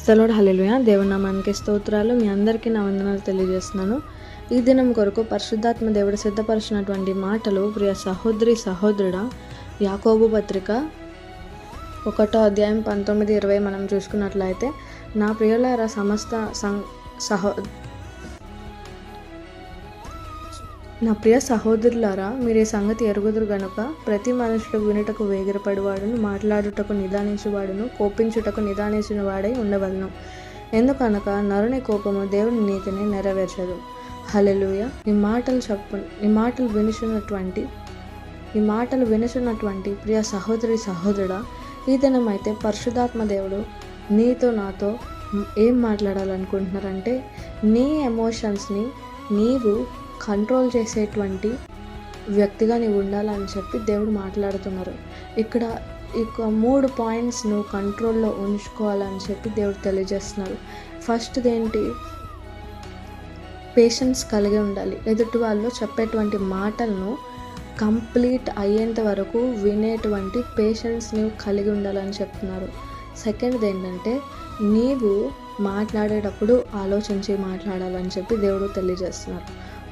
సలోడ్ హల్లెలూయా. దేవుని నామానికి స్తోత్రాలు. మీ అందరికీ నా వందనాలు తెలియజేస్తున్నాను. ఈ దినం కొరకు పరిశుద్ధాత్మ దేవుడు సిద్ధపరిచినటువంటి మాటలు, ప్రియ సహోదరి సహోదరుడా, యాకోబు పత్రిక 1వ అధ్యాయం 19-20 మనం చూసుకున్నట్లయితే, నా ప్రియులారా నా ప్రియ సహోదరులారా, మీరు ఈ సంగతి ఎరుగుదురు గనుక ప్రతి మనుషుడు వినుటకు వేగిరపడివాడును, మాట్లాడుటకు నిదానించువాడును, కోపించుటకు నిదానించిన వాడై ఉండవలను. ఎందుకనగా నరుని కోపము దేవుని నీతిని నెరవేర్చదు. హల్లెలూయా. ఈ మాటలు వినుచున్నటువంటి ప్రియ సహోదరి సహోదరుడా, ఈ దినమైతే పరిశుద్ధాత్మ దేవుడు నీతో నాతో ఏం మాట్లాడాలనుకుంటున్నారంటే, నీ ఎమోషన్స్ని నీవు కంట్రోల్ చేసేటువంటి వ్యక్తిగా నీవు ఉండాలని చెప్పి దేవుడు మాట్లాడుతున్నారు. ఇక్కడ 3 పాయింట్స్ నువ్వు కంట్రోల్లో ఉంచుకోవాలని చెప్పి దేవుడు తెలియజేస్తున్నారు. ఫస్ట్ది ఏంటి? పేషెన్స్ కలిగి ఉండాలి. ఎదుటి వాళ్ళు చెప్పేటువంటి మాటలను కంప్లీట్ అయ్యేంత వరకు వినేటువంటి పేషెన్స్ నీవు కలిగి ఉండాలని చెప్తున్నారు. సెకండ్ది ఏంటంటే, నీవు మాట్లాడేటప్పుడు ఆలోచించి మాట్లాడాలని చెప్పి దేవుడు తెలియజేస్తున్నారు.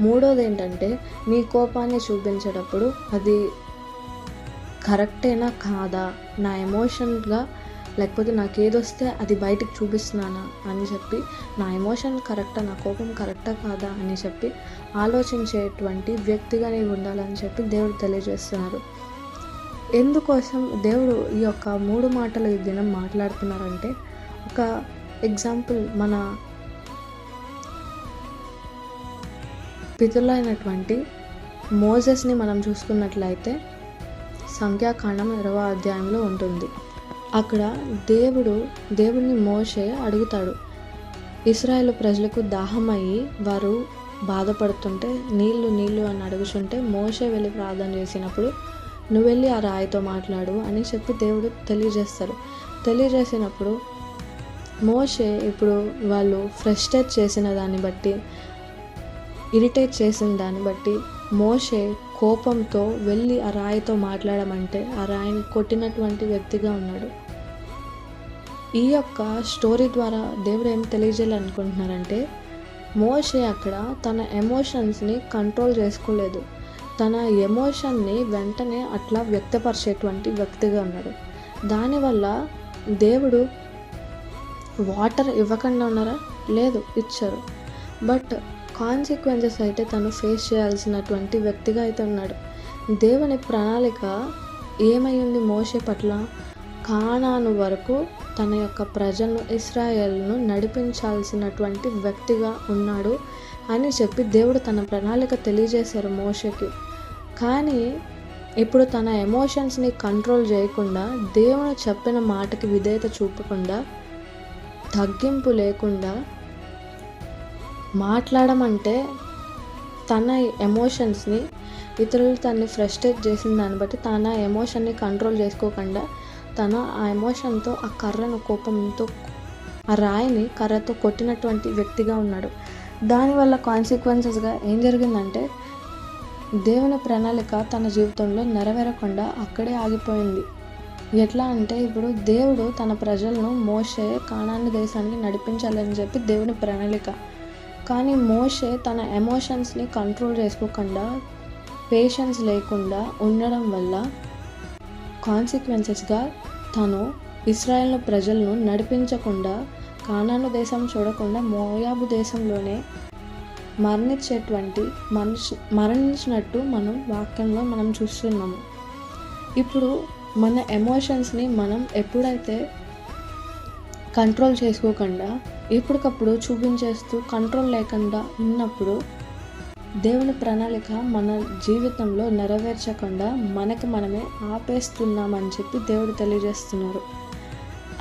మూడోది ఏంటంటే, నీ కోపాన్ని చూపించేటప్పుడు అది కరెక్టేనా కాదా, నా ఎమోషన్గా లేకపోతే నాకేదొస్తే అది బయటికి చూపిస్తున్నానా అని చెప్పి, నా ఎమోషన్ కరెక్టా, నా కోపం కరెక్టా కాదా అని చెప్పి ఆలోచించేటువంటి వ్యక్తిగా నీవు ఉండాలని చెప్పి దేవుడు తెలియజేస్తున్నారు. ఎందుకోసం దేవుడు ఈ యొక్క 3 మాటలు ఈ దినం మాట్లాడుతున్నారంటే, ఒక ఎగ్జాంపుల్, మన పితరులైనటువంటి మోసెస్ని మనం చూసుకున్నట్లయితే సంఖ్యాకాండం 20వ అధ్యాయంలో ఉంటుంది. అక్కడ దేవుడిని మోషే అడుగుతాడు. ఇశ్రాయేలు ప్రజలకు దాహమయ్యి వారు బాధపడుతుంటే నీళ్ళు అని అడుగుతుంటే మోషే వెళ్ళి ప్రార్థన చేసినప్పుడు, నువ్వు వెళ్ళి ఆ రాయితో మాట్లాడు అని చెప్పి దేవుడు తెలియజేసినప్పుడు మోషే ఇప్పుడు వాళ్ళు ఫ్రస్ట్రేట్ చేసిన దాన్ని బట్టి, ఇరిటేట్ చేసిన దాన్ని బట్టి మోషే కోపంతో వెళ్ళి ఆ రాయితో మాట్లాడమంటే ఆ రాయిని కొట్టినటువంటి వ్యక్తిగా ఉన్నాడు. ఈ యొక్క స్టోరీ ద్వారా దేవుడు ఏం తెలియజేయాలనుకుంటున్నారంటే, మోషే అక్కడ తన ఎమోషన్స్ని కంట్రోల్ చేసుకోలేదు. తన ఎమోషన్ని వెంటనే అట్లా వ్యక్తపరిచేటువంటి వ్యక్తిగా ఉన్నాడు. దానివల్ల దేవుడు వాటర్ ఇవ్వకుండా ఉన్నారా? లేదు, ఇచ్చారు. బట్ కాన్సిక్వెన్సెస్ అయితే తను ఫేస్ చేయాల్సినటువంటి వ్యక్తిగా అయితే ఉన్నాడు. దేవుని ప్రణాళిక ఏమైంది మోషే పట్ల? కానాను వరకు తన యొక్క ప్రజలను, ఇశ్రాయేలును నడిపించాల్సినటువంటి వ్యక్తిగా ఉన్నాడు అని చెప్పి దేవుడు తన ప్రణాళిక తెలియజేశారు మోషేకి. కానీ ఇప్పుడు తన ఎమోషన్స్ని కంట్రోల్ చేయకుండా, దేవుడు చెప్పిన మాటకి విధేయత చూపకుండా, తగ్గింపు లేకుండా మాట్లాడమంటే తన ఎమోషన్స్ని, ఇతరులు తనని ఫ్రస్ట్రేట్ చేసిన దాన్ని బట్టి తన ఎమోషన్ని కంట్రోల్ చేసుకోకుండా తన ఆ ఎమోషన్తో ఆ కర్రను, కోపంతో ఆ రాయిని కర్రతో కొట్టినటువంటి వ్యక్తిగా ఉన్నాడు. దానివల్ల కాన్సిక్వెన్సెస్గా ఏం జరిగిందంటే, దేవుని ప్రణాళిక తన జీవితంలో నెరవేరకుండా అక్కడే ఆగిపోయింది. ఎట్లా అంటే, ఇప్పుడు దేవుడు తన ప్రజలను మోషే కానాను దేశానికి నడిపించాలని చెప్పి దేవుని ప్రణాళిక. కానీ మోషే తన ఎమోషన్స్ని కంట్రోల్ చేసుకోకుండా, పేషెన్స్ లేకుండా ఉండడం వల్ల కాన్సిక్వెన్సెస్గా తను ఇశ్రాయేలు ప్రజలను నడిపించకుండా, కానాను దేశం చూడకుండా మోయాబు దేశంలోనే మరణించినట్టు మనం వాక్యంలో మనం చూస్తున్నాము. ఇప్పుడు మన ఎమోషన్స్ని మనం ఎప్పుడైతే కంట్రోల్ చేసుకోకుండా, ఎప్పటికప్పుడు చూపించేస్తూ కంట్రోల్ లేకుండా ఉన్నప్పుడు దేవుని ప్రణాళిక మన జీవితంలో నెరవేర్చకుండా మనకు మనమే ఆపేస్తున్నామని చెప్పి దేవుడు తెలియజేస్తున్నారు.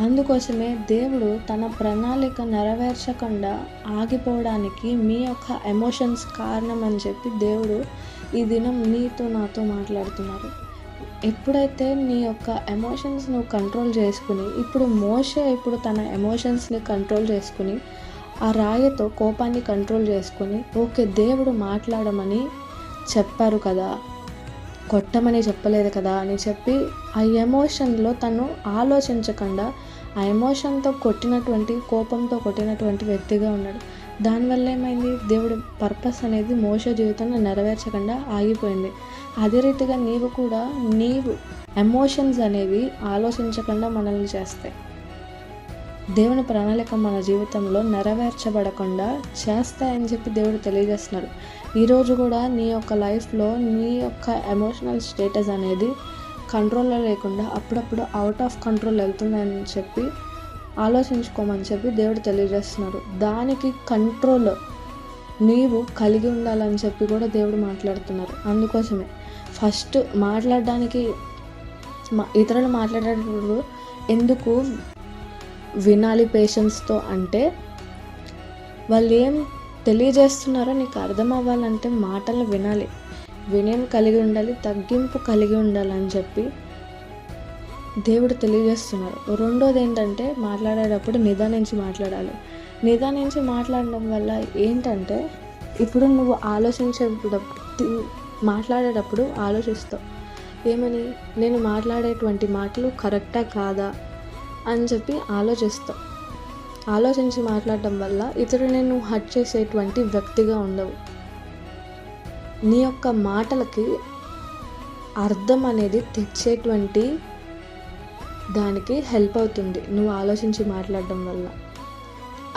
అందుకోసమే దేవుడు తన ప్రణాళిక నెరవేర్చకుండా ఆగిపోవడానికి మీ యొక్క ఎమోషన్స్ కారణం అని చెప్పి దేవుడు ఈ దినం నీతో నాతో మాట్లాడుతున్నారు. ఎప్పుడైతే నీ యొక్క ఎమోషన్స్ నువ్వు కంట్రోల్ చేసుకుని, ఇప్పుడు మోషే తన ఎమోషన్స్ని కంట్రోల్ చేసుకుని, ఆ రాయితో కోపాన్ని కంట్రోల్ చేసుకొని, ఓకే దేవుడు మాట్లాడమని చెప్పారు కదా, కొట్టమని చెప్పలేదు కదా అని చెప్పి ఆ ఎమోషన్లో తను ఆలోచించకుండా ఆ ఎమోషన్తో కొట్టినటువంటి, కోపంతో కొట్టినటువంటి వ్యక్తిగా ఉన్నాడు. దానివల్ల ఏమైంది, దేవుడి పర్పస్ అనేది మోషే జీవితంలో నెరవేర్చకుండా ఆగిపోయింది. అదే రీతిగా నీవు కూడా ఎమోషన్స్ అనేవి ఆలోచించకుండా మనల్ని చేస్తాయి. దేవుని ప్రణాళిక మన జీవితంలో నెరవేర్చబడకుండా చేస్తాయని చెప్పి దేవుడు తెలియజేస్తున్నాడు. ఈరోజు కూడా నీ యొక్క లైఫ్లో నీ యొక్క ఎమోషనల్ స్టేటస్ అనేది కంట్రోల్లో లేకుండా అప్పుడప్పుడు అవుట్ ఆఫ్ కంట్రోల్ వెళ్తుందని చెప్పి ఆలోచించుకోమని చెప్పి దేవుడు తెలియజేస్తున్నారు. దానికి కంట్రోల్ నీవు కలిగి ఉండాలని చెప్పి కూడా దేవుడు మాట్లాడుతున్నారు. అందుకోసమే ఫస్ట్ మాట్లాడడానికి ఇతరులు మాట్లాడేటప్పుడు ఎందుకు వినాలి పేషెన్స్తో అంటే, వాళ్ళు ఏం తెలియజేస్తున్నారో నీకు అర్థం అవ్వాలంటే మాటలు వినాలి, వినయం కలిగి ఉండాలి, తగ్గింపు కలిగి ఉండాలని చెప్పి దేవుడు తెలియజేస్తున్నారు. రెండోది ఏంటంటే, మాట్లాడేటప్పుడు నిదానించి మాట్లాడాలి. నిదానించి మాట్లాడడం వల్ల ఏంటంటే, ఇప్పుడు నువ్వు మాట్లాడేటప్పుడు ఆలోచిస్తావు, ఏమని, నేను మాట్లాడేటువంటి మాటలు కరెక్టా కాదా అని చెప్పి ఆలోచిస్తావు. ఆలోచించి మాట్లాడడం వల్ల ఇతరుని నువ్వు హర్ట్ చేసేటువంటి వ్యక్తిగా ఉండవు. నీ యొక్క మాటలకి అర్థం అనేది తెచ్చేటువంటి దానికి హెల్ప్ అవుతుంది నువ్వు ఆలోచించి మాట్లాడడం వల్ల.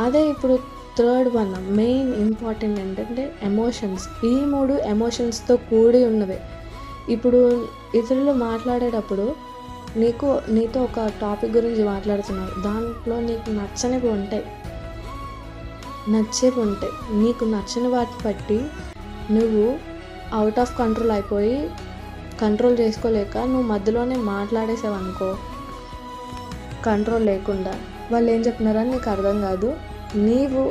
అదే ఇప్పుడు థర్డ్ వన్ మెయిన్ ఇంపార్టెంట్ ఏంటంటే ఎమోషన్స్. ఈ మూడు ఎమోషన్స్తో కూడి ఉన్నవే. ఇప్పుడు ఇతరులు మాట్లాడేటప్పుడు నీతో ఒక టాపిక్ గురించి మాట్లాడుతున్నారు, దాంట్లో నీకు నచ్చనివి ఉంటాయి, నచ్చేవి ఉంటాయి. నీకు నచ్చని వాటి బట్టి నువ్వు అవుట్ ఆఫ్ కంట్రోల్ అయిపోయి కంట్రోల్ చేసుకోలేక నువ్వు మధ్యలోనే మాట్లాడేసావనుకో, కంట్రోల్ లేకుండా, వాళ్ళు ఏం చెప్తున్నారని నీకు అర్థం కాదు. నీవు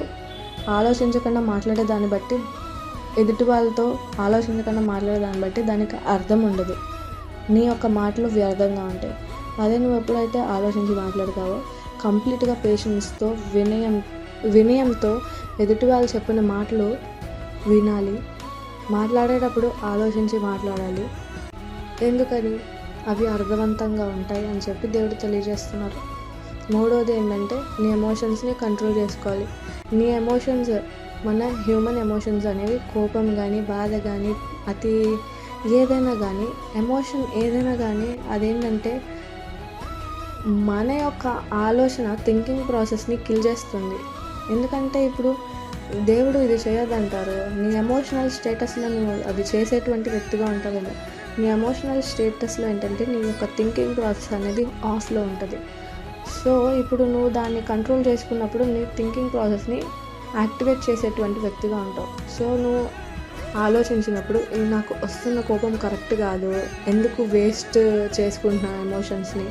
ఆలోచించకుండా మాట్లాడే దాన్ని బట్టి, ఎదుటి వాళ్ళతో ఆలోచించకుండా మాట్లాడే దాన్ని బట్టి దానికి అర్థం ఉండదు. నీ యొక్క మాటలు వ్యర్థంగా ఉంటాయి. అదే నువ్వు ఎప్పుడైతే ఆలోచించి మాట్లాడతావో, కంప్లీట్గా పేషెన్స్తో వినయంతో ఎదుటి వాళ్ళు చెప్పిన మాటలు వినాలి. మాట్లాడేటప్పుడు ఆలోచించి మాట్లాడాలి. ఎందుకని, అవి అర్థవంతంగా ఉంటాయి అని చెప్పి దేవుడు తెలియజేస్తున్నారు. మూడోది ఏంటంటే, నీ ఎమోషన్స్ని కంట్రోల్ చేసుకోవాలి. నీ ఎమోషన్స్, మన హ్యూమన్ ఎమోషన్స్ అనేవి కోపం కానీ, బాధ కానీ, ఏదైనా కానీ, ఎమోషన్ ఏదైనా కానీ, అదేంటంటే మన యొక్క ఆలోచన, థింకింగ్ ప్రాసెస్ని కిల్ చేస్తుంది. ఎందుకంటే ఇప్పుడు దేవుడు ఇది చేయొద్దంటారు. నీ ఎమోషనల్ స్టేటస్లో నువ్వు అది చేసేటువంటి వ్యక్తిగా ఉంటావు కదా. నీ ఎమోషనల్ స్టేటస్లో ఏంటంటే నీ యొక్క థింకింగ్ ప్రాసెస్ అనేది ఆఫ్లో ఉంటుంది. సో ఇప్పుడు నువ్వు దాన్ని కంట్రోల్ చేసుకున్నప్పుడు నీ థింకింగ్ ప్రాసెస్ని యాక్టివేట్ చేసేటువంటి వ్యక్తిగా ఉంటావు. సో నువ్వు ఆలోచించినప్పుడు, నాకు వస్తున్న కోపం కరెక్ట్ కాదు, ఎందుకు వేస్ట్ చేసుకుంటున్నా ఎమోషన్స్ని,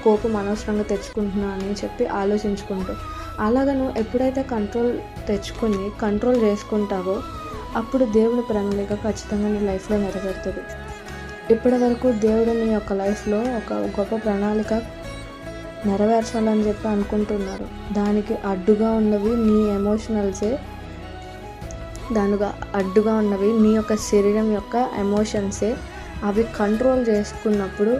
కోపం అనవసరంగా తెచ్చుకుంటున్నా అని చెప్పి ఆలోచించుకుంటావు. అలాగ నువ్వు ఎప్పుడైతే కంట్రోల్ చేసుకుంటావో అప్పుడు దేవుని ప్రణాళిక ఖచ్చితంగా నీ లైఫ్లో నెరవేరుతుంది. ఇప్పటి వరకు దేవుడు నీ యొక్క లైఫ్లో ఒక గొప్ప ప్రణాళిక నెరవేర్చాలని చెప్పి అనుకుంటున్నారు. దానికి అడ్డుగా ఉన్నవి నీ ఎమోషనల్సే. అడ్డుగా ఉన్నవి నీ యొక్క శరీరం యొక్క ఎమోషన్సే. అవి కంట్రోల్ చేసుకున్నప్పుడు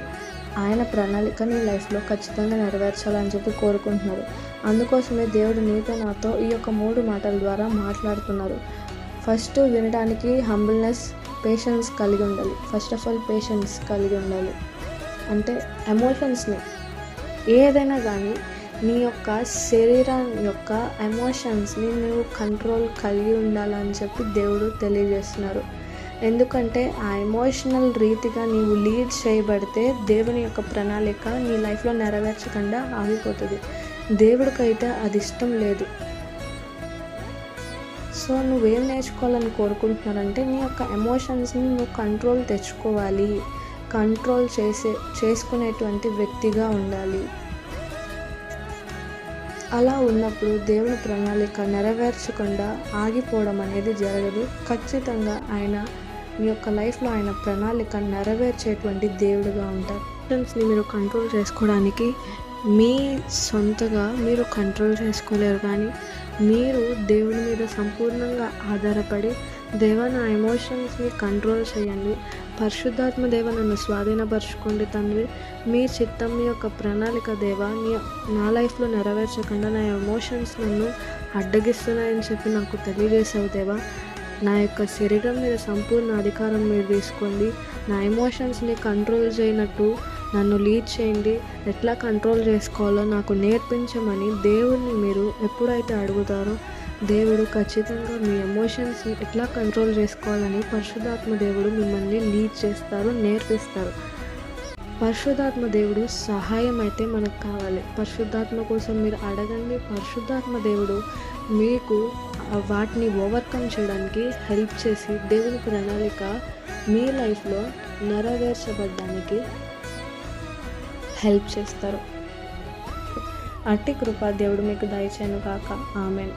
ఆయన ప్రణాళిక నీ లైఫ్లో ఖచ్చితంగా నెరవేర్చాలని చెప్పి కోరుకుంటున్నారు. అందుకోసమే దేవుడు నీతో నాతో ఈ యొక్క 3 మాటల ద్వారా మాట్లాడుతున్నారు. ఫస్ట్, వినడానికి హంబుల్నెస్, పేషెన్స్ కలిగి ఉండాలి. ఫస్ట్ ఆఫ్ ఆల్ పేషెన్స్ కలిగి ఉండాలి. అంటే ఎమోషన్స్ని ఏదైనా కానీ నీ యొక్క శరీరం యొక్క ఎమోషన్స్ని నువ్వు కంట్రోల్ కలిగి ఉండాలని చెప్పి దేవుడు తెలియజేస్తున్నారు. ఎందుకంటే ఆ ఎమోషనల్ రీతిగా నీవు లీడ్ చేయబడితే దేవుని యొక్క ప్రణాళిక నీ లైఫ్లో నెరవేర్చకుండా ఆగిపోతుంది. దేవుడికైతే అది ఇష్టం లేదు. సో నువ్వేం నేర్చుకోవాలని కోరుకుంటున్నారంటే, నీ యొక్క ఎమోషన్స్ని నువ్వు కంట్రోల్ తెచ్చుకోవాలి, కంట్రోల్ చేసుకునేటువంటి వ్యక్తిగా ఉండాలి. అలా ఉన్నప్పుడు దేవుని ప్రణాళిక నెరవేర్చకుండా ఆగిపోవడం అనేది జరగదు. ఖచ్చితంగా ఆయన మీ యొక్క లైఫ్లో ఆయన ప్రణాళిక నెరవేర్చేటువంటి దేవుడుగా ఉంటారు. ఎమోషన్స్ని మీరు కంట్రోల్ చేసుకోవడానికి మీ సొంతగా మీరు కంట్రోల్ చేసుకోలేరు, కానీ మీరు దేవుని మీద సంపూర్ణంగా ఆధారపడి దేవా నా ఎమోషన్స్ని కంట్రోల్ చేయండి, పరిశుద్ధాత్మ దేవ నన్ను స్వాధీనపరచుకోండి తండ్రి, మీ చిత్తం మీ యొక్క ప్రణాళిక దేవా నా లైఫ్లో నెరవేర్చకుండా నా ఎమోషన్స్ నన్ను అడ్డగిస్తున్నాయని చెప్పి నాకు తెలియజేసావు దేవా. నా యొక్క శరీరం మీద సంపూర్ణ అధికారం మీరు తీసుకోండి, నా ఎమోషన్స్ని కంట్రోల్ చేయనట్టు నన్ను లీడ్ చేయండి, ఎట్లా కంట్రోల్ చేసుకోవాలో నాకు నేర్పించమని దేవుణ్ణి మీరు ఎప్పుడైతే అడుగుతారో దేవుడు ఖచ్చితంగా మీ ఎమోషన్స్ని ఎట్లా కంట్రోల్ చేసుకోవాలని పరిశుద్ధాత్మ దేవుడు మిమ్మల్ని లీడ్ చేస్తారు, నేర్పిస్తారు. పరిశుద్ధాత్మ దేవుడు సహాయం అయితే మనకు కావాలి. పరిశుద్ధాత్మ కోసం మీరు అడగండి, పరిశుద్ధాత్మ దేవుడు మీకు వాటిని ఓవర్కమ్ చేయడానికి హెల్ప్ చేసి దేవుని ప్రణాళిక మీ లైఫ్లో నెరవేర్చబడడానికి హెల్ప్ చేస్తారు. అట్టి కృప దేవుడు మీకు దయచేయను కాక. ఆమెన్.